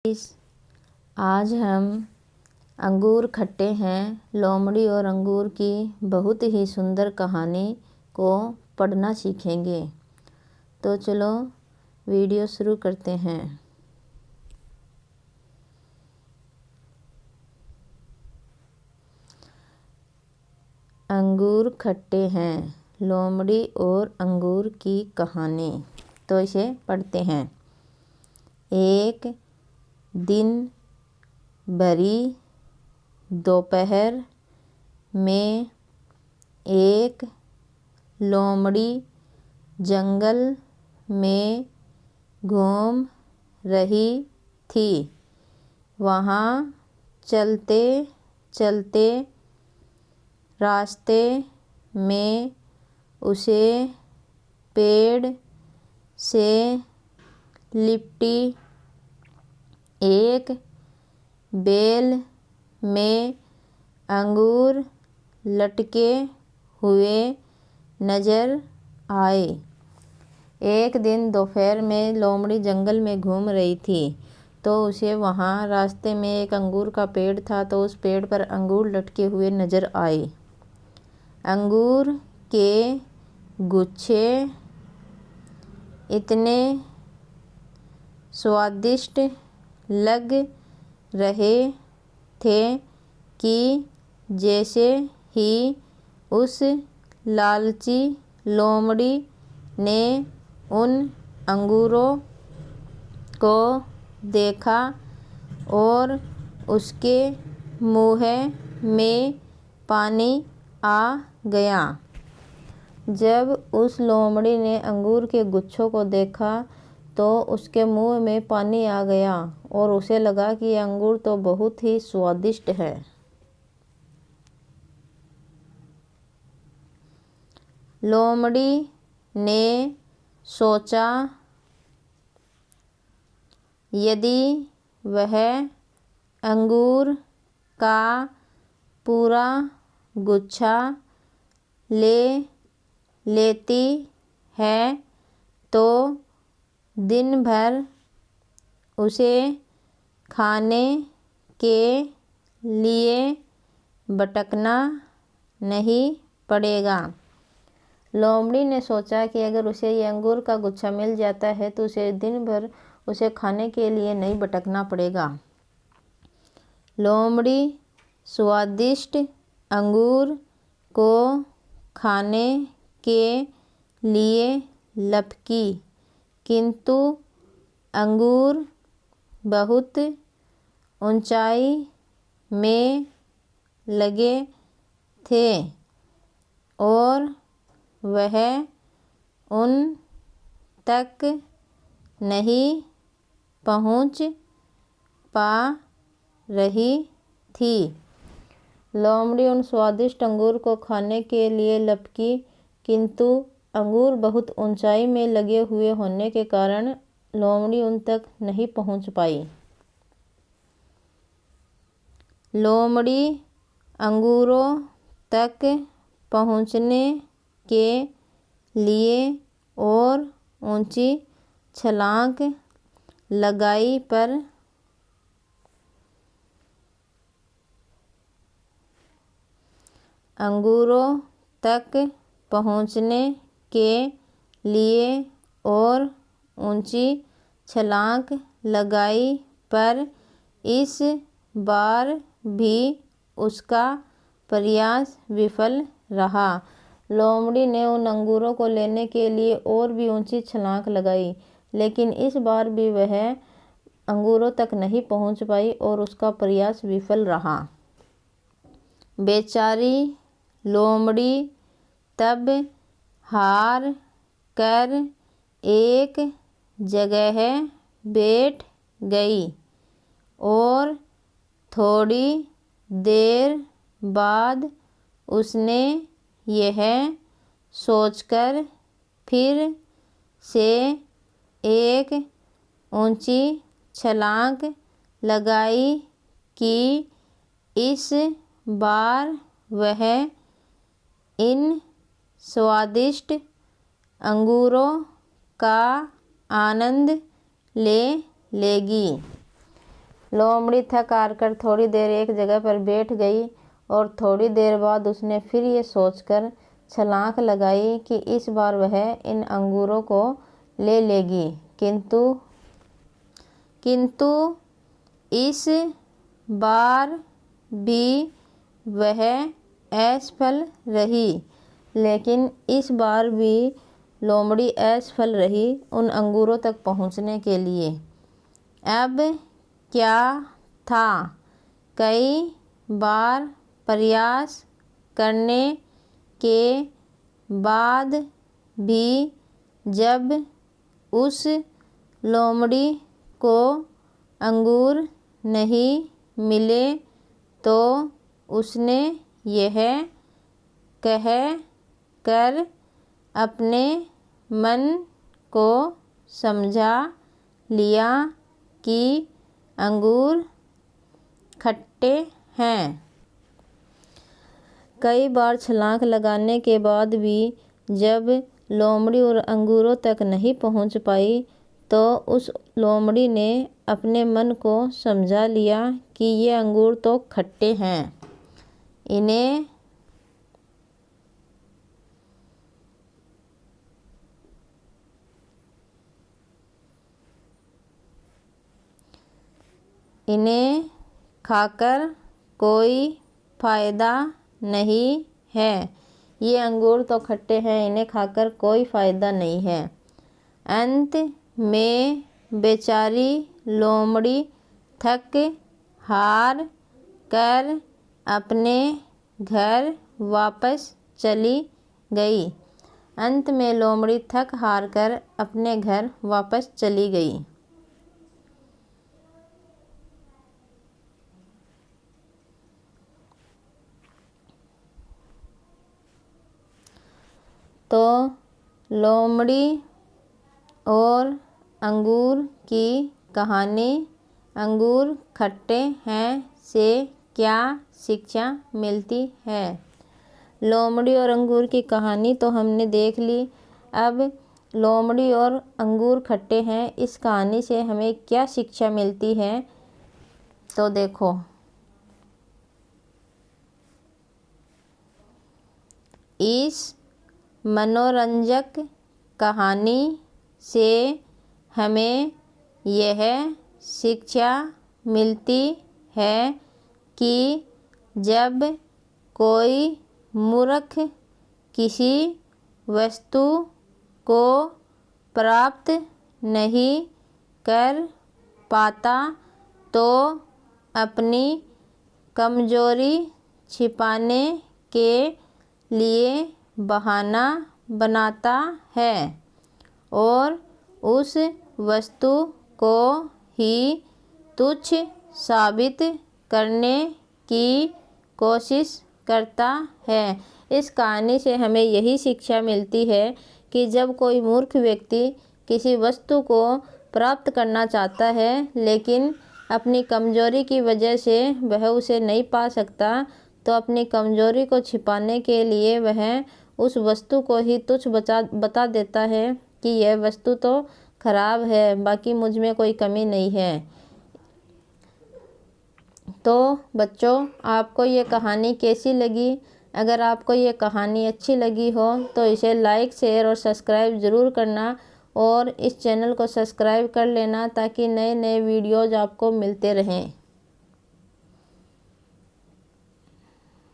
आज हम अंगूर खट्टे हैं लोमड़ी और अंगूर की बहुत ही सुंदर कहानी को पढ़ना सीखेंगे। तो चलो वीडियो शुरू करते हैं। अंगूर खट्टे हैं लोमड़ी और अंगूर की कहानी। तो इसे पढ़ते हैं। एक दिन भरी दोपहर में एक लोमड़ी जंगल में घूम रही थी। वहाँ चलते चलते रास्ते में उसे पेड़ से लिपटी एक बेल में अंगूर लटके हुए नजर आए। एक दिन दोपहर में लोमड़ी जंगल में घूम रही थी तो उसे वहाँ रास्ते में एक अंगूर का पेड़ था। तो उस पेड़ पर अंगूर लटके हुए नजर आए। अंगूर के गुच्छे इतने स्वादिष्ट लग रहे थे कि जैसे ही उस लालची लोमड़ी ने उन अंगूरों को देखा और उसके मुँह में पानी आ गया। जब उस लोमड़ी ने अंगूर के गुच्छों को देखा तो उसके मुंह में पानी आ गया और उसे लगा कि यह अंगूर तो बहुत ही स्वादिष्ट है। लोमड़ी ने सोचा यदि वह अंगूर का पूरा गुच्छा ले लेती है तो दिन भर उसे खाने के लिए भटकना नहीं पड़ेगा। लोमड़ी ने सोचा कि अगर उसे ये अंगूर का गुच्छा मिल जाता है तो उसे दिन भर उसे खाने के लिए नहीं भटकना पड़ेगा। लोमड़ी स्वादिष्ट अंगूर को खाने के लिए लपकी, किंतु अंगूर बहुत ऊंचाई में लगे थे और वह उन तक नहीं पहुंच पा रही थी। लोमड़ी उन स्वादिष्ट अंगूर को खाने के लिए लपकी, किंतु अंगूर बहुत ऊंचाई में लगे हुए होने के कारण लोमड़ी उन तक नहीं पहुंच पाई। लोमड़ी अंगूरों तक पहुंचने के लिए और ऊंची छलांग लगाई पर अंगूरों तक पहुंचने के लिए और ऊंची छलांग लगाई पर इस बार भी उसका प्रयास विफल रहा। लोमड़ी ने उन अंगूरों को लेने के लिए और भी ऊंची छलांग लगाई, लेकिन इस बार भी वह अंगूरों तक नहीं पहुंच पाई और उसका प्रयास विफल रहा। बेचारी लोमड़ी तब हार कर एक जगह बैठ गई और थोड़ी देर बाद उसने यह सोचकर फिर से एक ऊंची छलांग लगाई कि इस बार वह इन स्वादिष्ट अंगूरों का आनंद ले लेगी। लोमड़ी थक हार कर थोड़ी देर एक जगह पर बैठ गई और थोड़ी देर बाद उसने फिर ये सोचकर छलांग लगाई कि इस बार वह इन अंगूरों को ले लेगी, किंतु इस बार भी वह असफल रही। लेकिन इस बार भी लोमड़ी असफल रही उन अंगूरों तक पहुंचने के लिए। अब क्या था, कई बार प्रयास करने के बाद भी जब उस लोमड़ी को अंगूर नहीं मिले तो उसने यह कह कर अपने मन को समझा लिया कि अंगूर खट्टे हैं। कई बार छलांग लगाने के बाद भी जब लोमड़ी और अंगूरों तक नहीं पहुंच पाई तो उस लोमड़ी ने अपने मन को समझा लिया कि ये अंगूर तो खट्टे हैं, इन्हें खाकर कोई फ़ायदा नहीं है। ये अंगूर तो खट्टे हैं, इन्हें खाकर कोई फ़ायदा नहीं है। अंत में बेचारी लोमड़ी थक हार कर अपने घर वापस चली गई। अंत में लोमड़ी थक हार कर अपने घर वापस चली गई। तो लोमड़ी और अंगूर की कहानी अंगूर खट्टे हैं से क्या शिक्षा मिलती है। लोमड़ी और अंगूर की कहानी तो हमने देख ली। अब लोमड़ी और अंगूर खट्टे हैं, इस कहानी से हमें क्या शिक्षा मिलती है, तो देखो। इस मनोरंजक कहानी से हमें यह शिक्षा मिलती है कि जब कोई मूर्ख किसी वस्तु को प्राप्त नहीं कर पाता तो अपनी कमजोरी छिपाने के लिए बहाना बनाता है और उस वस्तु को ही तुच्छ साबित करने की कोशिश करता है। इस कहानी से हमें यही शिक्षा मिलती है कि जब कोई मूर्ख व्यक्ति किसी वस्तु को प्राप्त करना चाहता है लेकिन अपनी कमजोरी की वजह से वह उसे नहीं पा सकता, तो अपनी कमजोरी को छिपाने के लिए वह उस वस्तु को ही तुच्छ बता देता है कि यह वस्तु तो खराब है, बाकी मुझ में कोई कमी नहीं है। तो बच्चों, आपको ये कहानी कैसी लगी? अगर आपको ये कहानी अच्छी लगी हो तो इसे लाइक, शेयर और सब्सक्राइब ज़रूर करना और इस चैनल को सब्सक्राइब कर लेना ताकि नए नए वीडियोज़ आपको मिलते रहें।